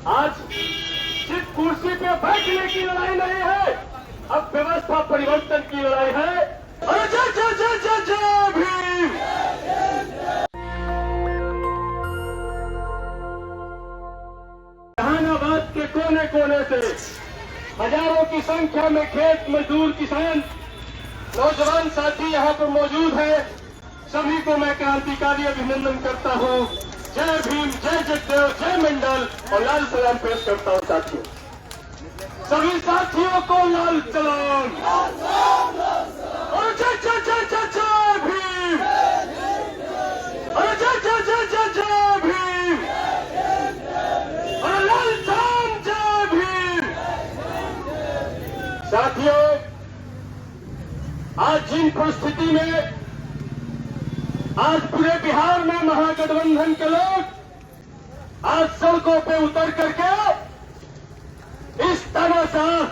आज सिर्फ कुर्सी पे बैठने की लड़ाई नहीं है, अब व्यवस्था परिवर्तन की लड़ाई है। अरे जय जय जय जय जय भीम। जहानाबाद के कोने कोने से हजारों की संख्या में खेत मजदूर, किसान, नौजवान साथी यहाँ पर मौजूद है। सभी को मैं क्रांतिकारी अभिनंदन करता हूँ। जय भीम, जय जगदेव, जय मंडल और लाल सलाम पेश करता हूँ साथियों। सभी साथियों को लाल सलाम और जय जय जय जय जय भीम। और जय जय जय जय जय भीम और लाल सलाम, जय भीम। साथियों, आज जिन परिस्थिति में आज पूरे बिहार में महागठबंधन के लोग आज सड़कों पे उतर करके इस तानाशाह,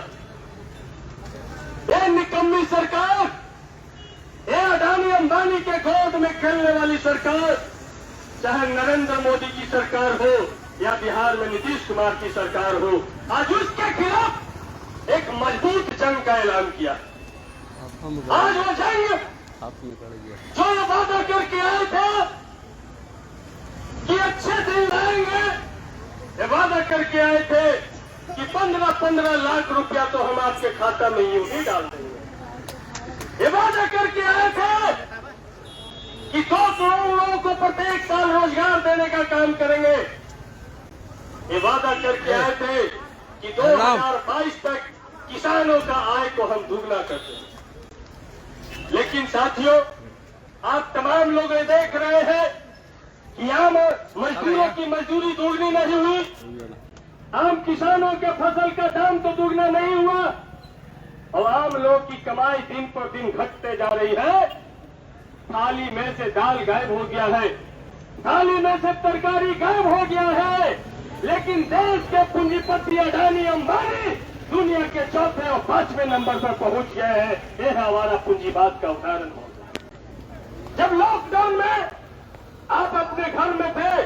ये निकम्मी सरकार, ये अडानी अंबानी के गोद में खेलने वाली सरकार, चाहे नरेंद्र मोदी की सरकार हो या बिहार में नीतीश कुमार की सरकार हो, आज उसके खिलाफ एक मजबूत जंग का ऐलान किया। आज वो जंग जो वादा करके आए थे कि अच्छे दिन लाएंगे, ये वादा करके आए थे कि 15-15 लाख रुपया तो हम आपके खाता में यूं ही डाल देंगे। ये वादा करके आए थे कि 2 करोड़ लोगों को प्रत्येक साल रोजगार देने का काम करेंगे। ये वादा करके आए थे कि 2022 तक किसानों का आय को हम दुगना कर देंगे। लेकिन साथियों, आप तमाम लोग ये देख रहे हैं कि आम मजदूरों की मजदूरी दोगुनी नहीं हुई, आम किसानों के फसल का दाम तो दुगना नहीं हुआ और आम लोग की कमाई दिन पर दिन घटते जा रही है। थाली में से दाल गायब हो गया है, थाली में से तरकारी गायब हो गया है, लेकिन देश के पूंजीपति अडानी अंबानी दुनिया के चौथे और 5वें नंबर पर पहुंच गए हैं। यह हमारा पूंजीवाद का उदाहरण हो। जब लॉकडाउन में आप अपने घर में थे,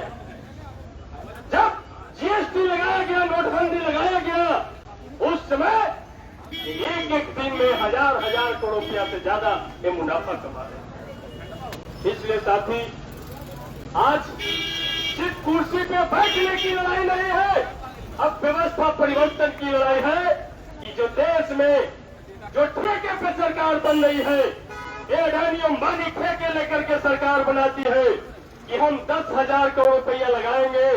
जब जीएसटी लगाया गया, नोटबंदी लगाया गया, उस समय एक दिन में हजार करोड़ रुपया से ज्यादा ये मुनाफा कमा रहे। इसलिए साथी, आज सिर्फ कुर्सी पे बैठने की लड़ाई नहीं है, अब व्यवस्था परिवर्तन की लड़ाई है कि जो देश में जो ठेके पे सरकार बन रही है, ये अडानी अंबानी ठेके लेकर के सरकार बनाती है कि हम 10,000 करोड़ रुपया लगाएंगे,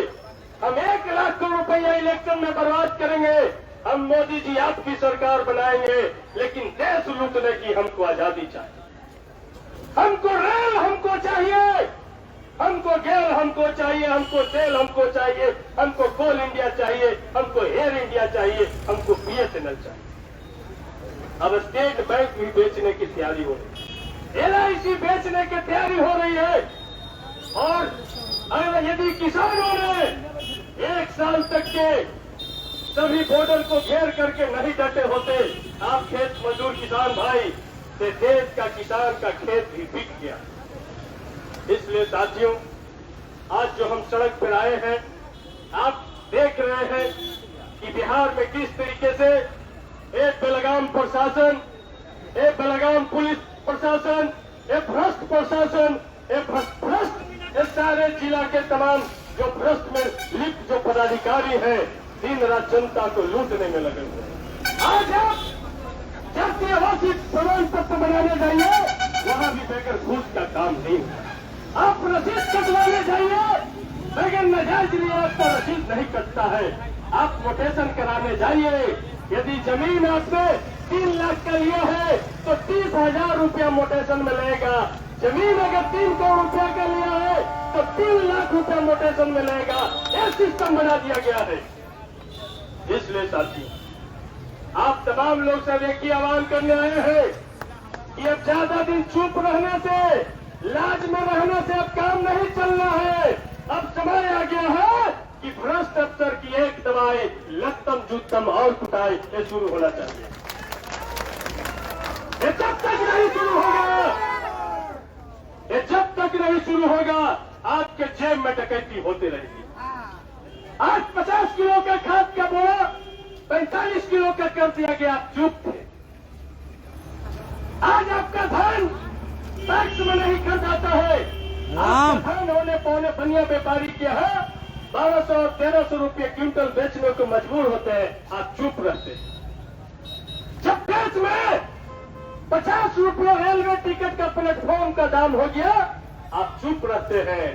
हम 1 लाख करोड़ रुपया इलेक्शन में बर्बाद करेंगे, हम मोदी जी आपकी सरकार बनाएंगे, लेकिन देश लूटने की हमको आजादी चाहिए। हमको रेल हमको चाहिए, हमको गैस हमको चाहिए, हमको तेल हमको चाहिए, हमको कोल इंडिया चाहिए, हमको एयर इंडिया चाहिए, हमको बीएसएनएल चाहिए। अब स्टेट बैंक भी बेचने की तैयारी हो रही है, एलआईसी बेचने की तैयारी हो रही है। और अगर यदि किसानों ने 1 साल तक के सभी बॉर्डर को घेर करके नहीं डटे होते, आप खेत मजदूर किसान भाई, से देश का किसान का खेत भी बिक गया। इसलिए साथियों, आज जो हम सड़क पर आए हैं, आप देख रहे हैं कि बिहार में किस तरीके से एक बेलगाम प्रशासन, एक बेलगाम पुलिस प्रशासन, एक भ्रष्ट प्रशासन, एक भ्रष्ट सारे जिला के तमाम जो भ्रष्ट में लिप्त जो पदाधिकारी हैं, दिन रात जनता को लूटने में लगे हुए। आज आप जातीय आवासीय प्रमाण पत्र बनाने जाइए, वहां भी बेगर घूस का काम नहीं है। आप रसीद कटवाने जाइए, बगैर नजायज रियायत का रसीद नहीं कटता है। आप मोटेशन कराने जाइए, यदि जमीन आपने 3 लाख का लिया है तो 30,000 रुपया मोटेशन में लगेगा। जमीन अगर 3 करोड़ रुपया का लिया है तो 3 लाख रुपया मोटेशन में लगेगा। यह सिस्टम बना दिया गया है। इसलिए साथी, आप तमाम लोग से एक ही आह्वान करने आए हैं कि अब ज्यादा दिन चुप रहने से, लाज में रहने से अब काम नहीं चलना है। अब समय आ गया है कि भ्रष्ट अफसर की एक दवाई लत्तम जुत्तम और कुटाई ये शुरू होना चाहिए। ये जब तक नहीं शुरू होगा, ये जब तक नहीं शुरू होगा, आपके जेब में डकैती होती रहेगी। आज 50 किलो का कर दिया कि आप चुप थे। आज आपका धन टैक्स में नहीं खर्चाता है। आपका धन होने पौने बनिया व्यापारी के यहाँ 1200 और 1300 रुपये क्विंटल बेचने को मजबूर होते हैं, आप चुप रहते हैं। जब देश में 50 रुपये रेलवे टिकट का प्लेटफॉर्म का दाम हो गया, आप चुप रहते हैं।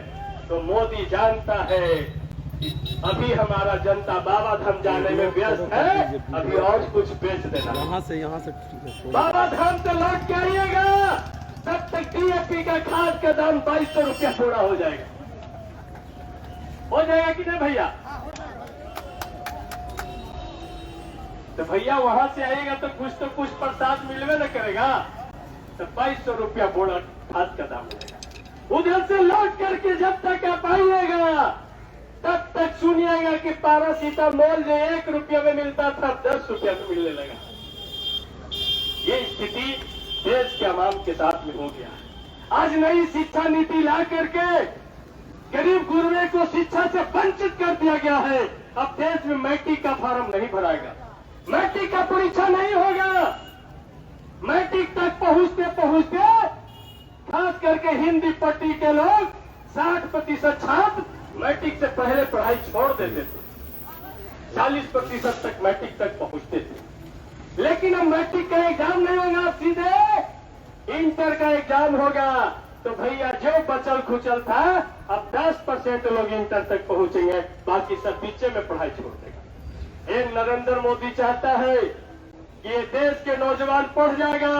तो मोदी जानता है कि अभी हमारा जनता बाबा धाम जाने में व्यस्त है, अभी और कुछ बेच देना। यहाँ से बाबा धाम से लौट के आइएगा, तब तक DAP का खाद का दाम 2200 रुपया पूरा हो जाएगा। हो जाएगा कि नहीं भैया? तो भैया वहां से आएगा तो कुछ प्रसाद मिलवे न करेगा, तो 2200 रुपया बोरा खाद का दाम मिलेगा। उधर से लौट करके जब तक आप आइएगा तब तक सुनिएगा कि पैरासीटामोल जो 1 रुपये में मिलता था 10 रुपया में मिलने लगा। ये स्थिति देश के आवाम के साथ में हो गया है। आज नई शिक्षा नीति ला करके गरीब गुरबे को शिक्षा से वंचित कर दिया गया है। अब देश में मैट्रिक का फॉर्म नहीं भराएगा, मैट्रिक का परीक्षा नहीं होगा। मैट्रिक तक पहुंचते पहुंचते खास करके हिंदी पट्टी के लोग 60% छात्र मैट्रिक से पहले पढ़ाई छोड़ देते थे, 40% तक मैट्रिक तक पहुंचते थे। लेकिन अब मैट्रिक का एग्जाम नहीं होगा, सीधे इंटर का एग्जाम होगा। तो भैया जो बचल खुचल था, अब 10% लोग इंटर तक पहुंचेंगे, बाकी सब बीचे में पढ़ाई छोड़ देगा। ये नरेंद्र मोदी चाहता है कि ये देश के नौजवान पढ़ जाएगा,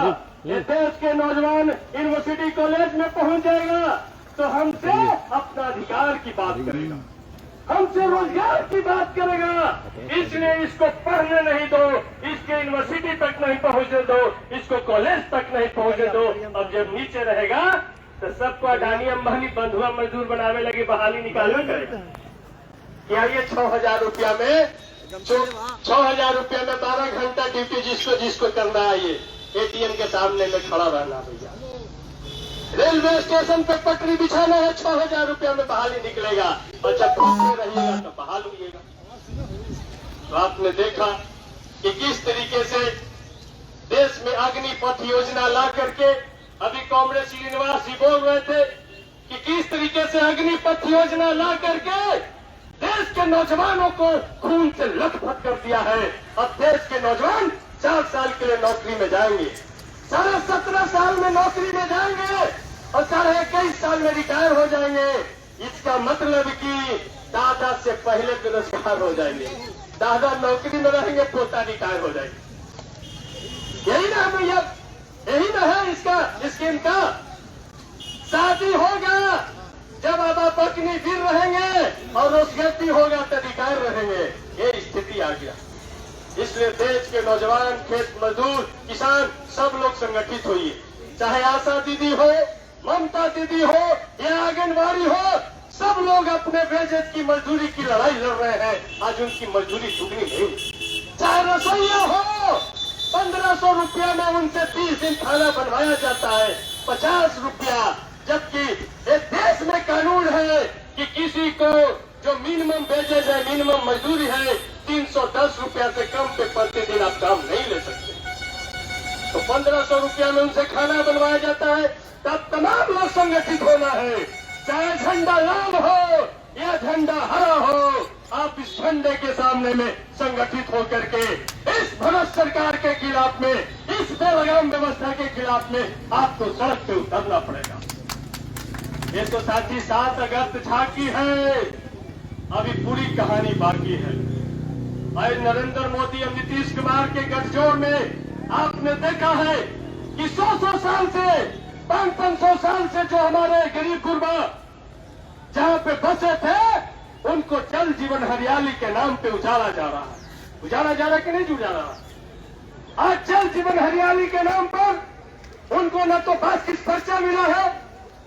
ये देश के नौजवान यूनिवर्सिटी कॉलेज में पहुंच जाएगा तो हमसे अपना अधिकार की बात करेगा, हमसे रोजगार की बात करेगा। इसलिए इसको पढ़ने नहीं दो, इसके यूनिवर्सिटी तक नहीं पहुंचने दो, इसको कॉलेज तक नहीं पहुंचने दो। अब जब नीचे रहेगा तो सबको अडानी अंबानी बंधुआ मजदूर बनाने लगे, बहाली निकालना करेगा। क्या ये 6000 रुपया में 6000 रुपया में 12 घंटा ड्यूटी जिसको करना है, ये ATM के सामने में खड़ा रहना भैया। रेलवे स्टेशन पे पटरी बिछाना है, 6000 रुपया में बहाली निकलेगा, और जब भूखे रहिएगा तो बहाल होइएगा। तो आपने देखा कि किस तरीके से देश में अग्निपथ योजना ला करके, अभी कांग्रेस श्रीनिवास जी बोल रहे थे कि किस तरीके से अग्निपथ योजना ला करके देश के नौजवानों को खून से लथपथ कर दिया है। अब देश के नौजवान 4 साल के लिए नौकरी में जाएंगे, 17.5 साल में नौकरी में जाएंगे और 21.5 साल में रिटायर हो जाएंगे। इसका मतलब कि दादा से पहले बेरोजगार हो जाएंगे, दादा नौकरी में रहेंगे, पोता रिटायर हो जाएंगे। यही ना भैया, यही ना है इसका स्कीम का। शादी होगा जब अब पत्नी फिर रहेंगे और रोजगार होगा तो रिटायर रहेंगे। ये स्थिति आ गया। इसलिए देश के नौजवान, खेत मजदूर, किसान सब लोग संगठित होइए, चाहे आशा दीदी हो, ममता दीदी हो या आंगनबाड़ी हो, सब लोग अपने बेइज्जत की मजदूरी की लड़ाई लड़ रहे हैं। आज उनकी मजदूरी दुगनी नहीं। चाहे रसोईया हो, 1500 रुपया में उनसे 30 दिन खाना बनवाया जाता है, 50 रुपया। जबकि एक देश में कानून है कि किसी को जो मिनिमम वेजेज है, मिनिमम मजदूरी है, 310 रुपया से कम पे प्रतिदिन आप काम नहीं ले सकते। तो 1500 रुपया में उनसे खाना बनवाया जाता है। तब तमाम लोग संगठित होना है, चाहे झंडा लाल हो या झंडा हरा हो, आप इस झंडे के सामने में संगठित होकर के इस भ्रष्ट सरकार के खिलाफ में, इस बेलगाम व्यवस्था के खिलाफ में आपको सड़क पे उतरना पड़ेगा। ये तो साथी 7 अगस्त झांकी है, अभी पूरी कहानी बाकी है। और नरेंद्र मोदी और नीतीश कुमार के गठजोड़ में आपने देखा है कि 100 साल से 500 साल से जो हमारे गरीब गुरबा जहां पे बसे थे, उनको जल जीवन हरियाली के नाम पे उजाला जा रहा है। उजाला जा रहा कि नहीं उजाला रहा? आज जल जीवन हरियाली के नाम पर उनको न तो बस किस पर्चा मिला है,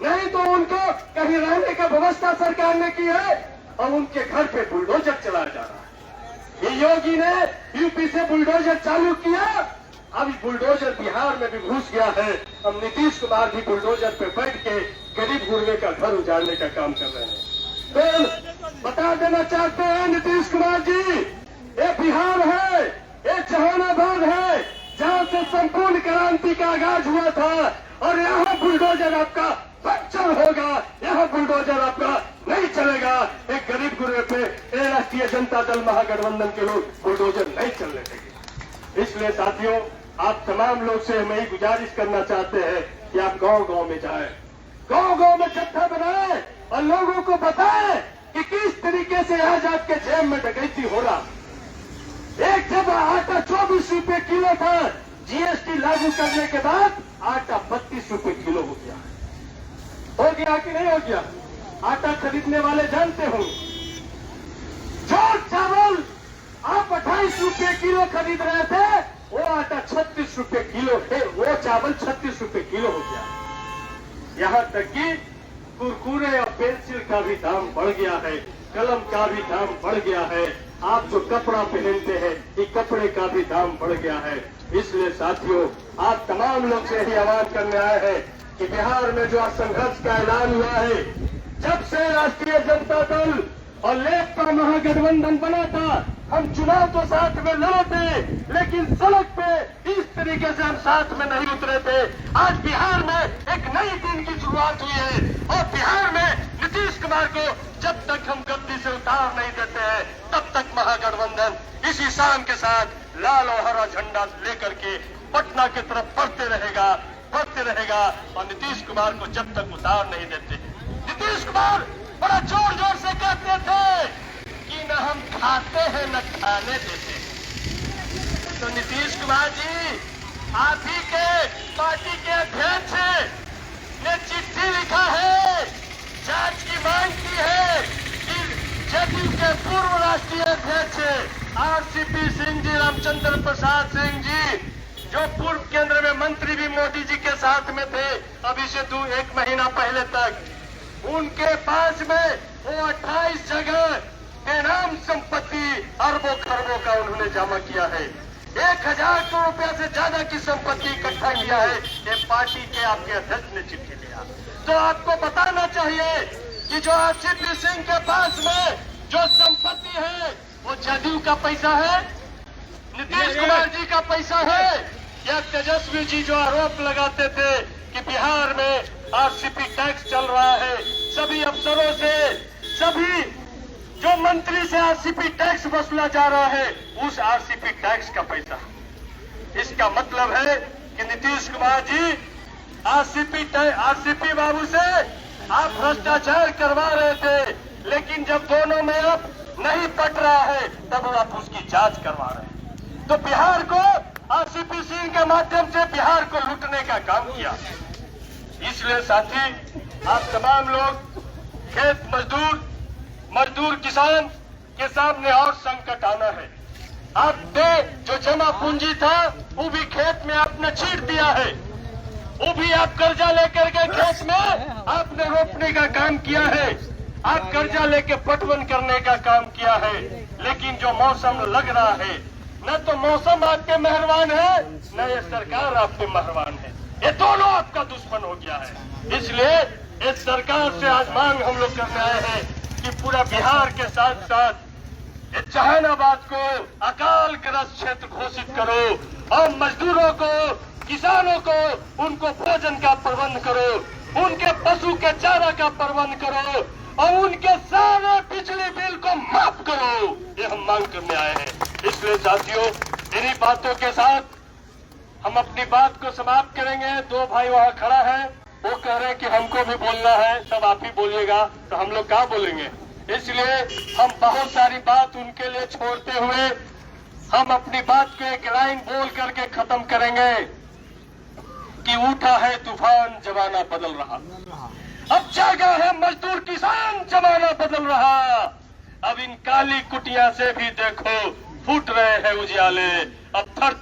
नहीं तो उनको कहीं रहने का व्यवस्था सरकार ने की है, और उनके घर पे बुलडोजर चलाया जा रहा है। ये योगी ने यूपी से बुलडोजर चालू किया, अभी बुलडोजर बिहार में भी घुस गया है। अब नीतीश कुमार भी बुलडोजर पे बैठ के गरीब गुरबे का घर उजाड़ने का काम कर रहे हैं। तो बता देना चाहते हैं नीतीश कुमार जी, ये बिहार है, ये जहानाबाद संपूर्ण क्रांति का आगाज हुआ था और यहाँ बुलडोजर आपका पंचर होगा, यहाँ बुलडोजर आपका नहीं चलेगा। एक गरीब गुर्बे पे ये राष्ट्रीय जनता दल महागठबंधन के लोग बुलडोजर नहीं चलने देंगे। इसलिए साथियों, आप तमाम लोग से हम यही गुजारिश करना चाहते हैं कि आप गांव-गांव में जाएं, गांव-गांव में जत्था बनाएं और लोगों को बताएं कि किस तरीके से आज आपके जेब में डकैती हो रहा। एक जब आटा 24 रुपए किलो था, जीएसटी लागू करने के बाद आटा 32 रुपए किलो हो गया। हो गया कि नहीं हो गया? आटा खरीदने वाले जानते हो, जो चावल आप 28 रुपए किलो खरीद रहे थे, वो आटा 36 रुपए किलो है, वो चावल 36 रुपए किलो हो गया। यहां तक कि कुरकुरे और पेंसिल का भी दाम बढ़ गया है, कलम का भी दाम बढ़ गया है, आप जो कपड़ा पहनते हैं ये कपड़े का भी दाम बढ़ गया है। इसलिए साथियों, आप तमाम लोग से ही आह्वान करने आए हैं कि बिहार में जो संघर्ष का ऐलान हुआ है, जब से राष्ट्रीय जनता दल और लेफ्ट का महागठबंधन बना था, हम चुनाव तो साथ में लड़े थे, लेकिन सड़क पे इस तरीके से हम साथ में नहीं उतरे थे। आज बिहार में एक नई दिन की शुरुआत हुई है और बिहार में नीतीश कुमार को जब तक हम गद्दी से उतार नहीं देते हैं, तब तक महागठबंधन इसी शान के साथ लाल और हरा झंडा लेकर के पटना की तरफ बढ़ते रहेगा और नीतीश कुमार को जब तक उतार नहीं देते। नीतीश कुमार बड़ा जोर जोर से कहते थे कि न हम खाते हैं न खाने देते। तो नीतीश कुमार जी, आप ही के पार्टी के अध्यक्ष ने चिट्ठी लिखा है, जांच की मांग की है कि जदयू के पूर्व राष्ट्रीय अध्यक्ष आरसीपी सिंह जी, रामचंद्र प्रसाद सिंह जी, जो पूर्व केंद्र में मंत्री भी मोदी जी के साथ में थे अभी से 1 महीना पहले तक, उनके पास में वो 28 जगह बेनाम संपत्ति अरबों खरबों का उन्होंने जमा किया है। 1000 करोड़ रुपया से ज्यादा की संपत्ति इकट्ठा किया है। ये पार्टी के आपके अध्यक्ष ने चिट्ठी दिया। तो आपको बताना चाहिए कि जो आरसीपी सिंह के पास में जो संपत्ति है वो जदयू का पैसा है, नीतीश कुमार जी का पैसा है, या तेजस्वी जी जो आरोप लगाते थे कि बिहार में आरसीपी टैक्स चल रहा है, सभी अफसरों से, सभी जो मंत्री से आरसीपी टैक्स वसूला जा रहा है, उस आरसीपी टैक्स का पैसा। इसका मतलब है कि नीतीश कुमार जी आरसीपी बाबू से आप भ्रष्टाचार करवा रहे थे, लेकिन जब दोनों में अब नहीं पट रहा है तब आप उसकी जांच करवा रहे हैं। तो बिहार को आरसीपी सिंह के माध्यम से बिहार को लूटने का काम किया। इसलिए साथी, आप तमाम लोग खेत मजदूर किसान के सामने और संकट आना है। आपने जो जमा पूंजी था वो भी खेत में आपने छीट दिया है, वो भी आप कर्जा लेकर के खेत में आपने रोपने का काम किया है, आप कर्जा लेके पटवन करने का काम किया है। लेकिन जो मौसम लग रहा है, न तो मौसम आपके मेहरबान है, न ये सरकार आपके मेहरबान है, ये दोनों आपका दुश्मन हो गया है। इसलिए इस सरकार से आज मांग हम लोग करने आए हैं कि पूरा बिहार के साथ साथ जहानाबाद को अकालग्रस्त क्षेत्र घोषित करो और मजदूरों को, किसानों को, उनको भोजन का प्रबंध करो, उनके पशु के चारा का प्रबंध करो और उनके सारे बिजली बिल को माफ करो। ये हम मांग करने आए हैं। इसलिए साथियों, इन्हीं बातों के साथ हम अपनी बात को समाप्त करेंगे। 2 भाई वहाँ खड़ा है, वो कह रहे हैं कि हमको भी बोलना है, सब आप ही बोलिएगा, तो हम लोग क्या बोलेंगे। इसलिए हम बहुत सारी बात उनके लिए छोड़ते हुए हम अपनी बात को एक लाइन बोल करके खत्म करेंगे कि उठा है तूफान, जमाना बदल रहा, अब जागा है मजदूर किसान, जमाना बदल रहा। अब इन काली कुटिया से भी देखो फूट रहे हैं उजियाले, अब थर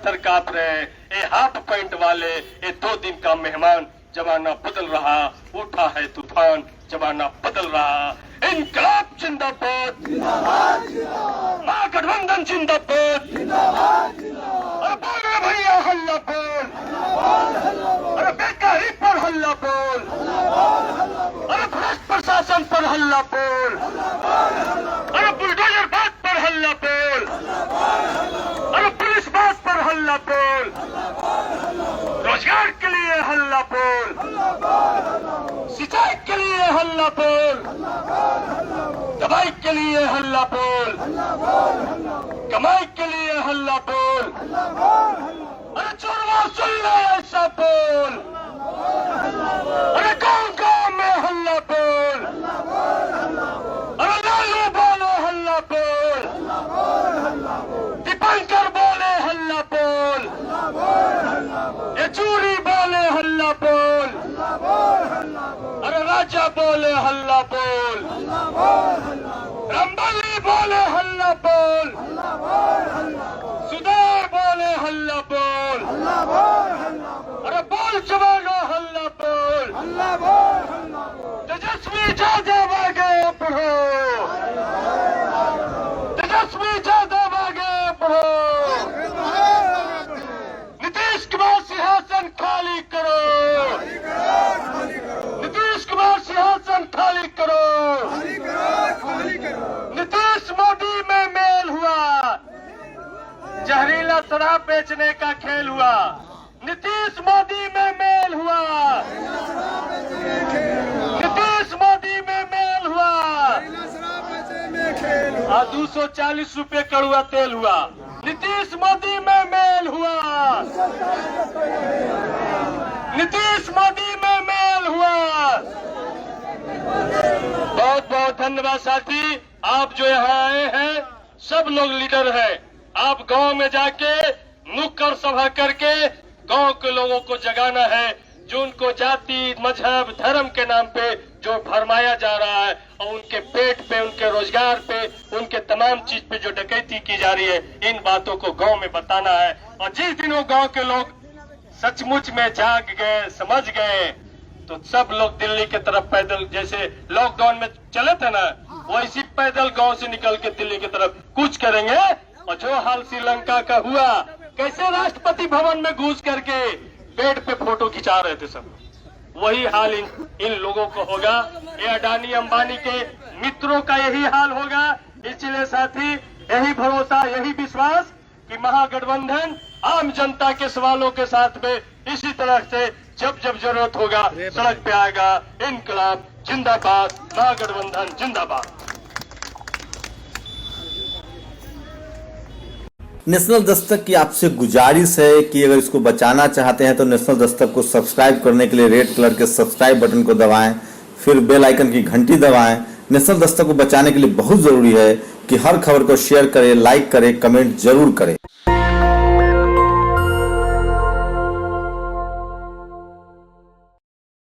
थर कांप रहे हैं ये हाफ पैंट वाले, ये 2 दिन का मेहमान, जमाना बदल रहा, उठा है तूफान, जमाना बदल रहा। इनकलाब जिंदाबाद, महागठबंधन जिंदाबाद, अरे बोल रहे भैया हल्ला बोल, अरे बेकारी पर हल्ला बोल, अरे भ्रष्ट प्रशासन पर हल्ला बोल, अरे बुलडोजर बात पर हल्ला बोल, अरे पुलिस बात पर हल्ला बोल। लिए हल्ला बोल, कमाई के लिए हल्ला बोल, अरे चोरवा सुन ले ऐसा बोल, अरे गाँव गाँव में हल्ला बोल, अरे लालू बोले हल्ला बोल, दीपंकर बोले हल्ला बोल, येचूरी बोले हल्ला बोल, अरे राजा बोले हल्ला बोल, रंबली बोले हल्ला बोल, सुधार बोले हल्ला बोल, अरे बोल जवानों हल्ला बोल, तेजस्वी यादव आगे बढ़ो, तेजस्वी यादव आगे बढ़ो, नीतीश कुमार सिंहासन खाली करो, नीतीश कुमार सिंहासन खाली करो, नीतीश मोदी में मेल हुआ, जहरीला शराब बेचने का खेल हुआ, नीतीश मोदी में मेल हुआ, नीतीश मोदी में मेल हुआ, 240 रुपए कड़ुआ तेल हुआ, नीतीश मोदी में मेल हुआ, नीतीश मोदी में मेल हुआ। बहुत बहुत धन्यवाद साथी, आप जो यहाँ आए हैं सब लोग लीडर हैं। आप गांव में जाके नुक्कड़ सभा करके गांव के लोगों को जगाना है, जो उनको जाति मजहब धर्म के नाम पे जो भरमाया जा रहा है और उनके पेट पे, उनके रोजगार पे, उनके तमाम चीज पे जो डकैती की जा रही है, इन बातों को गांव में बताना है। और जिस दिन वो गांव के लोग सचमुच में जाग गए, समझ गए, तो सब लोग दिल्ली की तरफ पैदल, जैसे लॉकडाउन में चले थे ना, वैसी पैदल गांव से निकल के दिल्ली की तरफ कूच करेंगे। और जो हाल श्रीलंका का हुआ, कैसे राष्ट्रपति भवन में घुस करके बेड पे फोटो खिंचा रहे थे सब, वही हाल इन लोगों को होगा। ये अडानी अंबानी के मित्रों का यही हाल होगा। इसलिए साथी, यही भरोसा, यही विश्वास कि महागठबंधन आम जनता के सवालों के साथ में इसी तरह से जब जब जरूरत होगा सड़क पे आएगा। इनकलाब जिंदाबाद, महागठबंधन जिंदाबाद। नेशनल दस्तक की आपसे गुजारिश है कि अगर इसको बचाना चाहते हैं तो नेशनल दस्तक को सब्सक्राइब करने के लिए रेड कलर के सब्सक्राइब बटन को दबाएं, फिर बेल आइकन की घंटी दबाएं। नेशनल दस्तक को बचाने के लिए बहुत जरूरी है कि हर खबर को शेयर करें, लाइक करें, कमेंट जरूर करें।